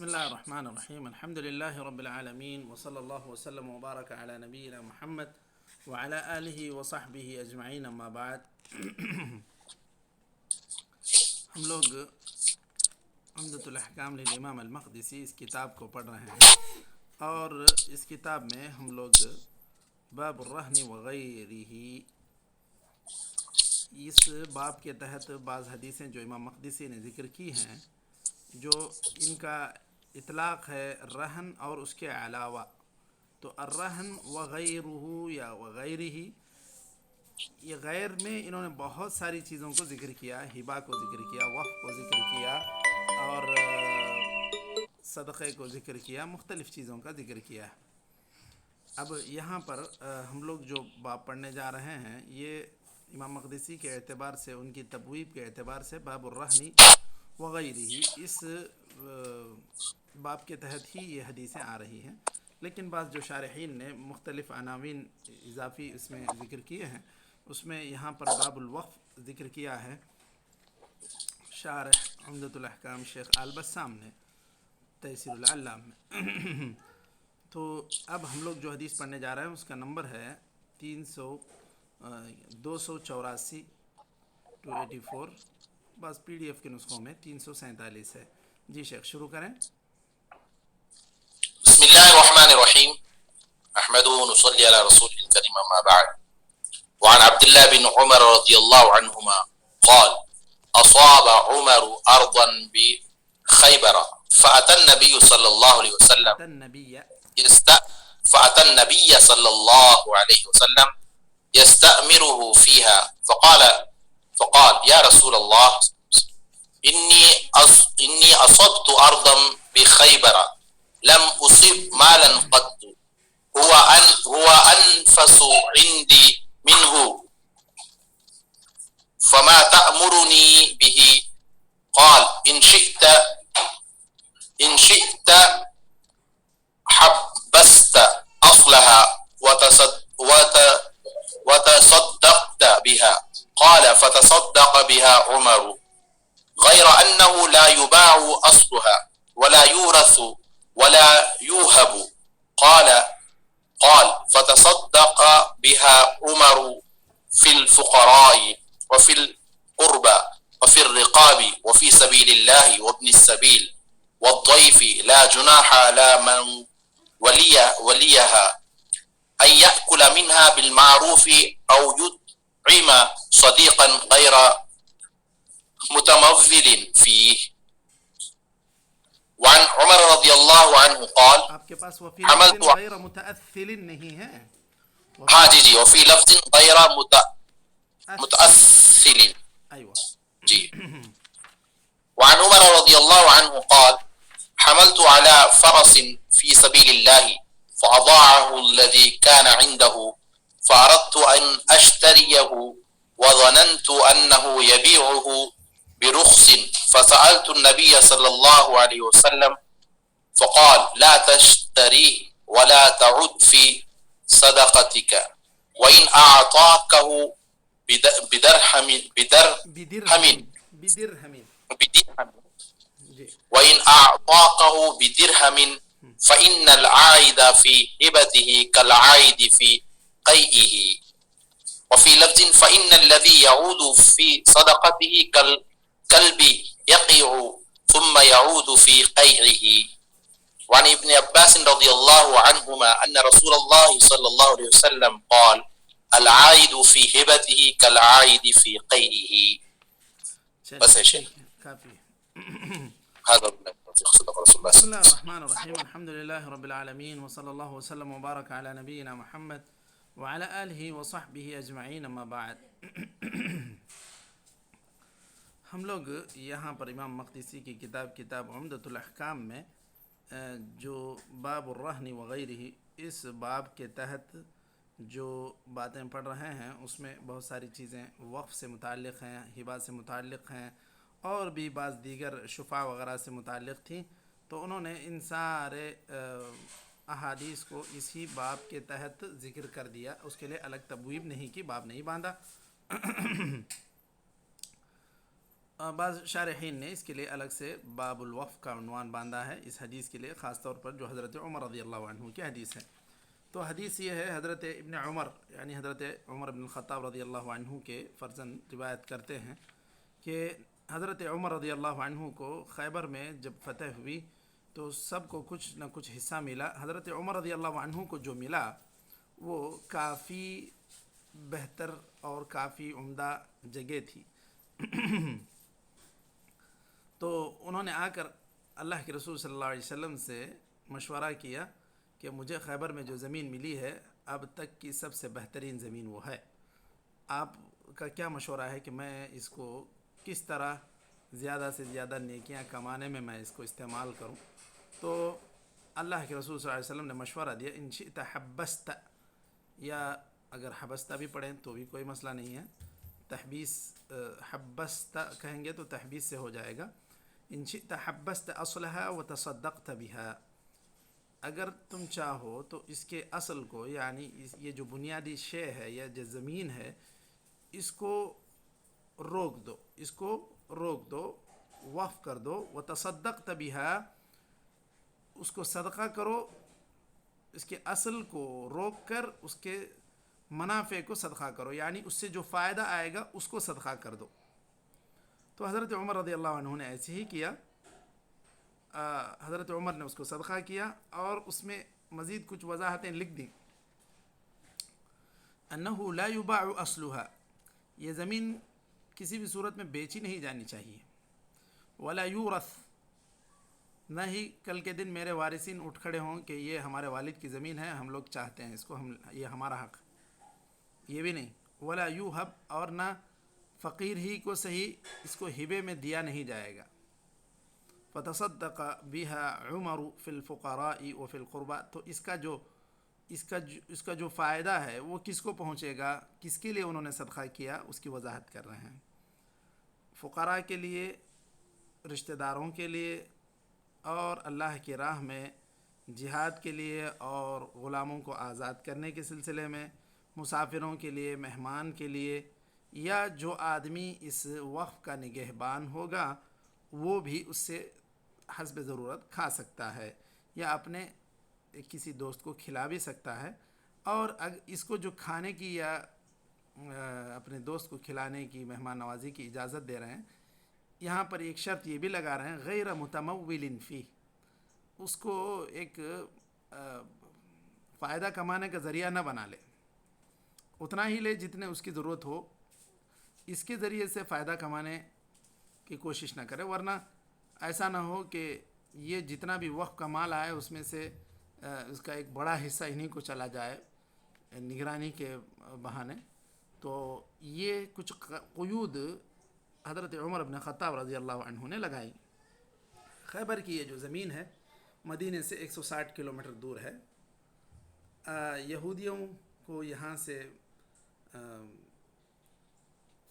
بسم الله الرحمن الرحيم. الحمد لله رب العالمين، وصلى الله وسلم وبارك على نبينا محمد وعلى آله وصحبه أجمعين. اما بعد، ہم لوگ عمدۃ الاحکام للامام المقدسی اس کتاب کو پڑھ رہے ہیں، اور اس کتاب میں ہم لوگ باب الرہن وغیرہ، اس باب کے تحت بعض حدیثیں جو امام مقدسی نے ذکر کی ہیں، جو ان کا اطلاق ہے رہن اور اس کے علاوہ. تو الرہن وغیرہ یا وغیرہ، یہ غیر میں انہوں نے بہت ساری چیزوں کو ذکر کیا، ہبہ کو ذکر کیا، وقف کو ذکر کیا، اور صدقے کو ذکر کیا، مختلف چیزوں کا ذکر کیا. اب یہاں پر ہم لوگ جو باب پڑھنے جا رہے ہیں، یہ امام مقدسی کے اعتبار سے، ان کی تبویب کے اعتبار سے باب الرہن وغیرہ، اس باب کے تحت ہی یہ حدیثیں آ رہی ہیں. لیکن بعض جو شارحین نے مختلف عناوین اضافی اس میں ذکر کیے ہیں، اس میں یہاں پر باب الوقف ذکر کیا ہے شارح عمدۃ الاحکام شیخ آل بسام نے تیسیر العلام میں. تو اب ہم لوگ جو حدیث پڑھنے جا رہے ہیں اس کا نمبر ہے 284 284. بعض پی ڈی ایف کے نسخوں میں 347 ہے. جی شیخ، شروع کریں. بسم الله الرحمن الرحيم. أحمده ونصلي على رسول الكريم أما بعد. وعن عبد الله بن عمر رضي الله عنهما قال: أصاب عمر أرضا بخيبر فأتى النبي صلى الله عليه وسلم يستأمره فيها فقال يا رسول الله إني أصبت أرضا بخيبر لم أصب مالا قط هو أنفس عندي منه فما تأمرني به؟ قال إن شئت حبست أصلها وتصدقت بها. قال فتصدق بها عمر غير أنه لا يباع أصلها ولا يورث ولا يوهب. قال فتصدق بها عمر في الفقراء وفي القربى وفي الرقاب وفي سبيل الله وابن السبيل والضيف لا جناح على من وليها أن يأكل منها بالمعروف أو يطعم صديقا غير متمول فيه. وعن عمر رضی اللہ عنہ قال: آپ کے پاس وفی حملت لفظ غیر متأثل نہیں ہے؟ ہاں جی وفی لفظ غیر متأثل. ایوہ. جی. وعن عمر رضی اللہ عنہ قال: حملت على فرس في سبيل الله فأضاعه الذي كان عنده فأردت أن أشتريه وظننت أنه يبيعه برخص فسألت النبي صلى الله عليه وسلم فقال لا تشتريه ولا تعد في صدقتك وإن أعطاكه بدرهم وإن أعطاكه بدرهم فإن العائد في هبته كالعائد في قيئه. وفي لفظ فإن الذي يعود في صدقته كالكلب يقيع ثم يعود في قيعه. وعن ابن عباس رضي الله عنهما أن رسول الله صلى الله عليه وسلم قال: العائد في هبته كالعائد في قيعه. بس يا شيخ کافی. هذا صدق رسول الله. بسم اللہ الرحمن الرحیم. الحمد للہ رب العالمین، وصلی اللہ وسلم وبارک علی نبینا محمد وعلی آلہ وصحبہ اجمعین. اما بعد، ہم لوگ یہاں پر امام مقدسی کی کتاب عمدۃ الاحکام میں جو باب الرہن وغیرہ، اس باب کے تحت جو باتیں پڑھ رہے ہیں، اس میں بہت ساری چیزیں وقف سے متعلق ہیں، ہبہ سے متعلق ہیں، اور بھی بعض دیگر شفاء وغیرہ سے متعلق تھیں. تو انہوں نے ان سارے احادیث کو اسی باب کے تحت ذکر کر دیا، اس کے لیے الگ تبویب نہیں کی، باب نہیں باندھا. بعض شارحین نے اس کے لیے الگ سے باب الوقف کا عنوان باندھا ہے اس حدیث کے لیے، خاص طور پر جو حضرت عمر رضی اللہ عنہ کی حدیث ہے۔ تو حدیث یہ ہے، حضرت ابن عمر یعنی حضرت عمر بن الخطاب رضی اللہ عنہ کے فرزند روایت کرتے ہیں کہ حضرت عمر رضی اللہ عنہ کو خیبر میں جب فتح ہوئی تو سب کو کچھ نہ کچھ حصہ ملا۔ حضرت عمر رضی اللہ عنہ کو جو ملا وہ کافی بہتر اور کافی عمدہ جگہ تھی۔ تو انہوں نے آ کر اللہ کے رسول صلی اللہ علیہ وسلم سے مشورہ کیا کہ مجھے خیبر میں جو زمین ملی ہے اب تک کی سب سے بہترین زمین وہ ہے، آپ کا کیا مشورہ ہے کہ میں اس کو کس طرح زیادہ سے زیادہ نیکیاں کمانے میں میں اس کو استعمال کروں؟ تو اللہ کے رسول صلی اللہ علیہ وسلم نے مشورہ دیا، ان شئت حبست، یا اگر حبستہ بھی پڑھیں تو بھی کوئی مسئلہ نہیں ہے، تحبیس حبست کہیں گے تو تحبیس سے ہو جائے گا۔ ان شئت حبست اصلها وتصدقت بها، اگر تم چاہو تو اس کے اصل کو یعنی یہ جو بنیادی شے ہے یا جو زمین ہے اس کو روک دو، اس کو روک دو، وقف کر دو، وتصدقت بها، اس کو صدقہ کرو، اس کے اصل کو روک کر اس کے منافع کو صدقہ کرو، یعنی اس سے جو فائدہ آئے گا اس کو صدقہ کر دو۔ تو حضرت عمر رضی اللہ عنہ نے ایسے ہی کیا، حضرت عمر نے اس کو صدقہ کیا اور اس میں مزید کچھ وضاحتیں لکھ دیں، انہ لا یباع اصلها، یہ زمین کسی بھی صورت میں بیچی نہیں جانی چاہیے، ولا یورث، نہ ہی کل کے دن میرے وارثین اٹھ کھڑے ہوں کہ یہ ہمارے والد کی زمین ہے، ہم لوگ چاہتے ہیں اس کو، یہ ہمارا حق، یہ بھی نہیں، ولا یوہب، اور نہ فقیر ہی کو صحیح اس کو ہبے میں دیا نہیں جائے گا۔ فتصدق بها عمر فی الفقراء وفی القربى، تو اس کا جو فائدہ ہے وہ کس کو پہنچے گا، کس کے لیے انہوں نے صدقہ کیا، اس کی وضاحت کر رہے ہیں۔ فقراء کے لیے، رشتہ داروں کے لیے، اور اللہ کی راہ میں جہاد کے لیے، اور غلاموں کو آزاد کرنے کے سلسلے میں، مسافروں کے لیے، مہمان کے لیے، یا جو آدمی اس وقف کا نگہبان ہوگا وہ بھی اس سے حسب ضرورت کھا سکتا ہے، یا اپنے کسی دوست کو کھلا بھی سکتا ہے۔ اور اس کو جو کھانے کی یا اپنے دوست کو کھلانے کی، مہمان نوازی کی اجازت دے رہے ہیں، یہاں پر ایک شرط یہ بھی لگا رہے ہیں، غیر متمول فیہ، اس کو ایک فائدہ کمانے کا ذریعہ نہ بنا لے، اتنا ہی لے جتنے اس کی ضرورت ہو، اس کے ذریعے سے فائدہ کمانے کی کوشش نہ کرے، ورنہ ایسا نہ ہو کہ یہ جتنا بھی وقف کا مال آئے اس میں سے اس کا ایک بڑا حصہ انہی کو چلا جائے نگرانی کے بہانے۔ تو یہ کچھ قیود حضرت عمر بن خطاب رضی اللہ عنہ نے لگائی۔ خیبر کی یہ جو زمین ہے مدینے سے 160 کلومیٹر دور ہے۔ یہودیوں کو یہاں سے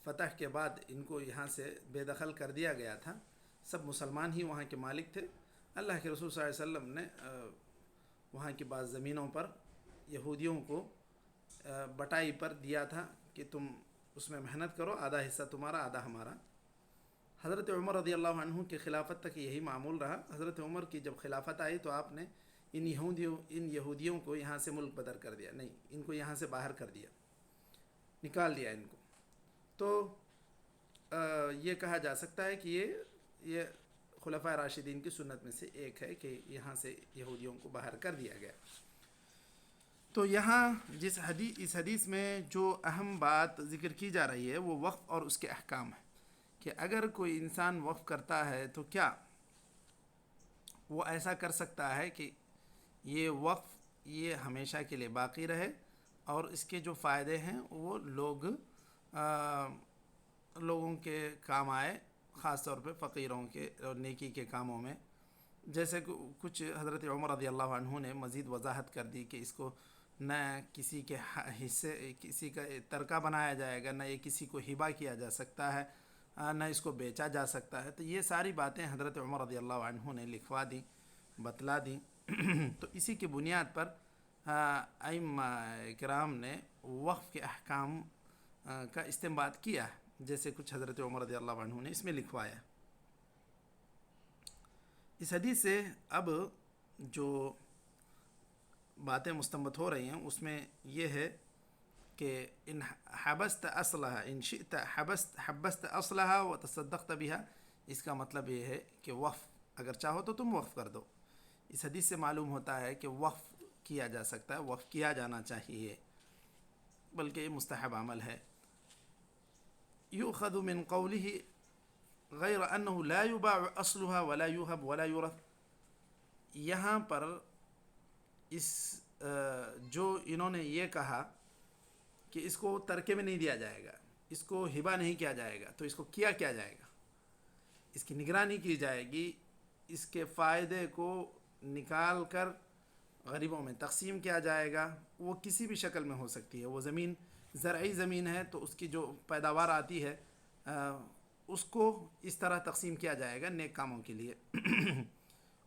فتح کے بعد ان کو یہاں سے بے دخل کر دیا گیا تھا، سب مسلمان ہی وہاں کے مالک تھے۔ اللہ کے رسول صلی اللہ علیہ وسلم نے وہاں کی بعض زمینوں پر یہودیوں کو بٹائی پر دیا تھا کہ تم اس میں محنت کرو، آدھا حصہ تمہارا آدھا ہمارا۔ حضرت عمر رضی اللہ عنہ کی خلافت تک یہی معمول رہا۔ حضرت عمر کی جب خلافت آئی تو آپ نے ان یہودیوں کو یہاں سے ملک بدر کر دیا، نہیں، ان کو یہاں سے باہر کر دیا، نکال دیا ان کو۔ تو یہ کہا جا سکتا ہے کہ یہ خلفائے راشدین کی سنت میں سے ایک ہے کہ یہاں سے یہودیوں کو باہر کر دیا گیا۔ تو یہاں اس حدیث میں جو اہم بات ذکر کی جا رہی ہے وہ وقف اور اس کے احکام ہے، کہ اگر کوئی انسان وقف کرتا ہے تو کیا وہ ایسا کر سکتا ہے کہ یہ وقف یہ ہمیشہ کے لیے باقی رہے اور اس کے جو فائدے ہیں وہ لوگوں کے کام آئے، خاص طور پہ فقیروں کے اور نیکی کے کاموں میں، جیسے کہ کچھ حضرت عمر رضی اللہ عنہ نے مزید وضاحت کر دی کہ اس کو نہ کسی کے حصے، کسی کا ترکہ بنایا جائے گا، نہ یہ کسی کو ہبہ کیا جا سکتا ہے، نہ اس کو بیچا جا سکتا ہے۔ تو یہ ساری باتیں حضرت عمر رضی اللہ عنہ نے لکھوا دیں، بتلا دیں۔ تو اسی کی بنیاد پر ائمہ کرام نے وقف کے احکام کا استنباط کیا ہے، جیسے کچھ حضرت عمر رضی اللہ عنہ نے اس میں لکھوایا۔ اس حدیث سے اب جو باتیں مستنبط ہو رہی ہیں اس میں یہ ہے کہ ان حبست اصلها ان شئت حبست اصلها وتصدقت بها، اس کا مطلب یہ ہے کہ وقف اگر چاہو تو تم وقف کر دو۔ اس حدیث سے معلوم ہوتا ہے کہ وقف کیا جا سکتا ہے، وقف کیا جانا چاہیے، بلکہ یہ مستحب عمل ہے۔ یؤخذ من قوله غیر انه لا يباع اصلها ولا يوهب ولا يورث، یہاں پر اس جو انہوں نے یہ کہا کہ اس کو ترکے میں نہیں دیا جائے گا، اس کو ہبہ نہیں کیا جائے گا، تو اس کو کیا جائے گا، اس کی نگرانی کی جائے گی، اس کے فائدے کو نکال کر غریبوں میں تقسیم کیا جائے گا۔ وہ کسی بھی شکل میں ہو سکتی ہے، وہ زمین زرعی زمین ہے تو اس کی جو پیداوار آتی ہے اس کو اس طرح تقسیم کیا جائے گا نیک کاموں کے لیے۔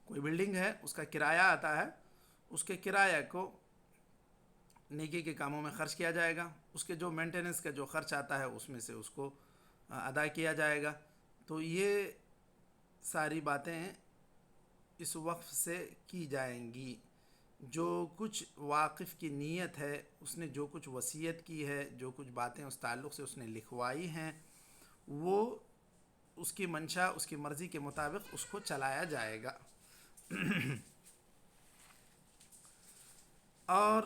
کوئی بلڈنگ ہے، اس کا کرایہ آتا ہے، اس کے کرایہ کو نیکی کے کاموں میں خرچ کیا جائے گا، اس کے جو مینٹیننس کا جو خرچ آتا ہے اس میں سے اس کو ادا کیا جائے گا۔ تو یہ ساری باتیں اس وقف سے کی جائیں گی۔ جو کچھ واقف کی نیت ہے، اس نے جو کچھ وصیت کی ہے، جو کچھ باتیں اس تعلق سے اس نے لکھوائی ہیں، وہ اس کی منشا، اس کی مرضی کے مطابق اس کو چلایا جائے گا۔ اور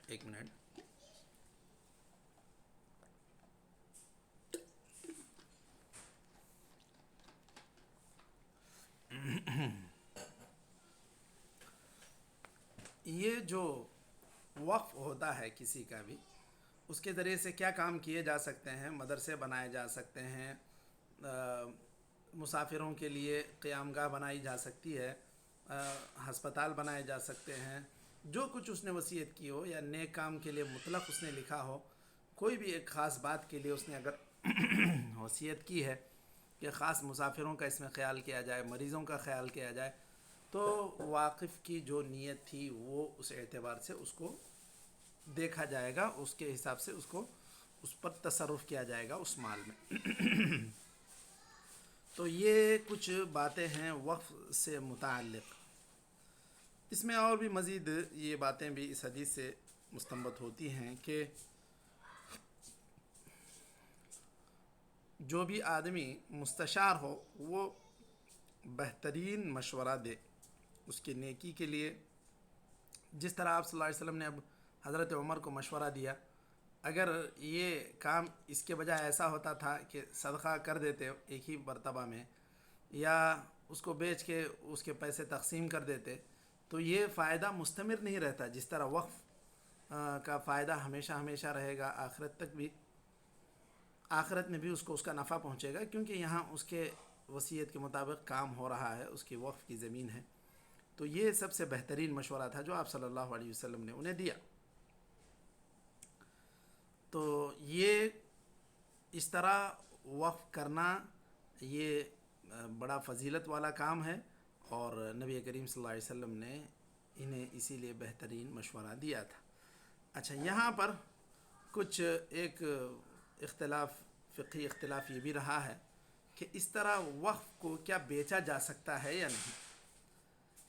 ایک منٹ، یہ جو وقف ہوتا ہے کسی کا بھی، اس کے ذریعے سے کیا کام کیے جا سکتے ہیں؟ مدرسے بنائے جا سکتے ہیں، مسافروں کے لیے قیام گاہ بنائی جا سکتی ہے، ہسپتال بنائے جا سکتے ہیں۔ جو کچھ اس نے وصیت کی ہو یا نیک کام کے لیے مطلق اس نے لکھا ہو، کوئی بھی ایک خاص بات کے لیے اس نے اگر وصیت کی ہے کہ خاص مسافروں کا اس میں خیال کیا جائے، مریضوں کا خیال کیا جائے، تو واقف کی جو نیت تھی وہ اس اعتبار سے اس کو دیکھا جائے گا، اس کے حساب سے اس کو اس پر تصرف کیا جائے گا اس مال میں۔ تو یہ کچھ باتیں ہیں وقف سے متعلق۔ اس میں اور بھی مزید یہ باتیں بھی اس حدیث سے مستنبط ہوتی ہیں کہ جو بھی آدمی مستشار ہو وہ بہترین مشورہ دے اس کی نیکی کے لیے۔ جس طرح آپ صلی اللہ علیہ وسلم نے اب حضرت عمر کو مشورہ دیا، اگر یہ کام اس کے بجائے ایسا ہوتا تھا کہ صدقہ کر دیتے ایک ہی مرتبہ میں، یا اس کو بیچ کے اس کے پیسے تقسیم کر دیتے، تو یہ فائدہ مستمر نہیں رہتا جس طرح وقف کا فائدہ ہمیشہ ہمیشہ رہے گا، آخرت تک بھی، آخرت میں بھی اس کو اس کا نفع پہنچے گا، کیونکہ یہاں اس کے وصیت کے مطابق کام ہو رہا ہے، اس کی وقف کی زمین ہے۔ تو یہ سب سے بہترین مشورہ تھا جو آپ صلی اللہ علیہ وسلم نے انہیں دیا۔ تو یہ اس طرح وقف کرنا یہ بڑا فضیلت والا کام ہے، اور نبی کریم صلی اللہ علیہ وسلم نے انہیں اسی لیے بہترین مشورہ دیا تھا۔ اچھا، یہاں پر کچھ ایک اختلاف، فقہی اختلاف یہ بھی رہا ہے کہ اس طرح وقف کو کیا بیچا جا سکتا ہے یا نہیں۔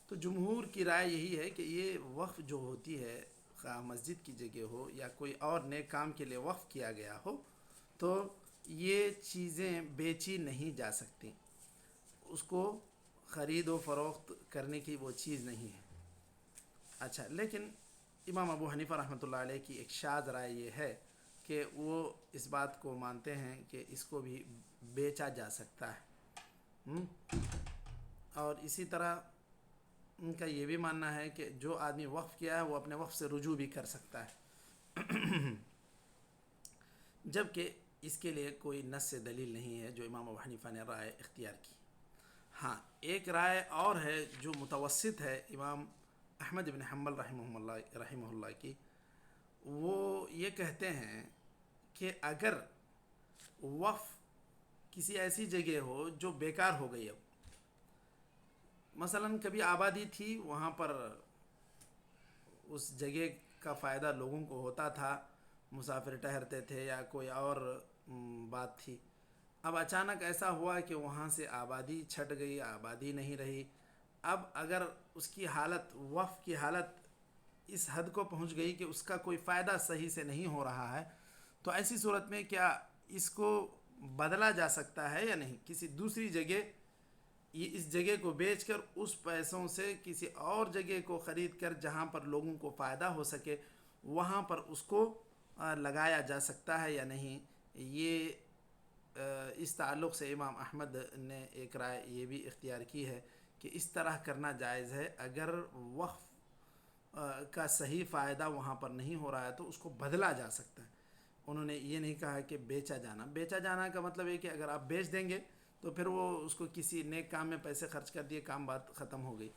تو جمہور کی رائے یہی ہے کہ یہ وقف جو ہوتی ہے، خواہ مسجد کی جگہ ہو یا کوئی اور نیک کام کے لیے وقف کیا گیا ہو، تو یہ چیزیں بیچی نہیں جا سکتی، اس کو خرید و فروخت کرنے کی وہ چیز نہیں ہے۔ اچھا، لیکن امام ابو حنیفہ رحمۃ اللہ علیہ کی ایک شاذ رائے یہ ہے کہ وہ اس بات کو مانتے ہیں کہ اس کو بھی بیچا جا سکتا ہے، اور اسی طرح ان کا یہ بھی ماننا ہے کہ جو آدمی وقف کیا ہے وہ اپنے وقف سے رجوع بھی کر سکتا ہے، جبکہ اس کے لیے کوئی نص سے دلیل نہیں ہے جو امام ابو حنیفہ نے رائے اختیار کی۔ ہاں، ایک رائے اور ہے جو متوسط ہے امام احمد بن حنبل رحمہ اللہ کی، وہ یہ کہتے ہیں کہ اگر وقف کسی ایسی جگہ ہو جو بیکار ہو گئی، اب مثلا کبھی آبادی تھی، وہاں پر اس جگہ کا فائدہ لوگوں کو ہوتا تھا، مسافر ٹھہرتے تھے یا کوئی اور بات تھی. اب اچانک ایسا ہوا کہ وہاں سے آبادی چھٹ گئی، آبادی نہیں رہی. اب اگر اس کی حالت، وقف کی حالت اس حد کو پہنچ گئی کہ اس کا کوئی فائدہ صحیح سے نہیں ہو رہا ہے، تو ایسی صورت میں کیا اس کو بدلا جا سکتا ہے یا نہیں؟ کسی دوسری جگہ، یہ اس جگہ کو بیچ کر اس پیسوں سے کسی اور جگہ کو خرید کر جہاں پر لوگوں کو فائدہ ہو سکے وہاں پر اس کو لگایا جا سکتا ہے یا نہیں؟ یہ اس تعلق سے امام احمد نے ایک رائے یہ بھی اختیار کی ہے کہ اس طرح کرنا جائز ہے. اگر وقف کا صحیح فائدہ وہاں پر نہیں ہو رہا ہے تو اس کو بدلا جا سکتا ہے. انہوں نے یہ نہیں کہا کہ بیچا جانا کا مطلب ہے کہ اگر آپ بیچ دیں گے تو پھر وہ اس کو کسی نیک کام میں پیسے خرچ کر دیے، کام بات ختم ہو گئی.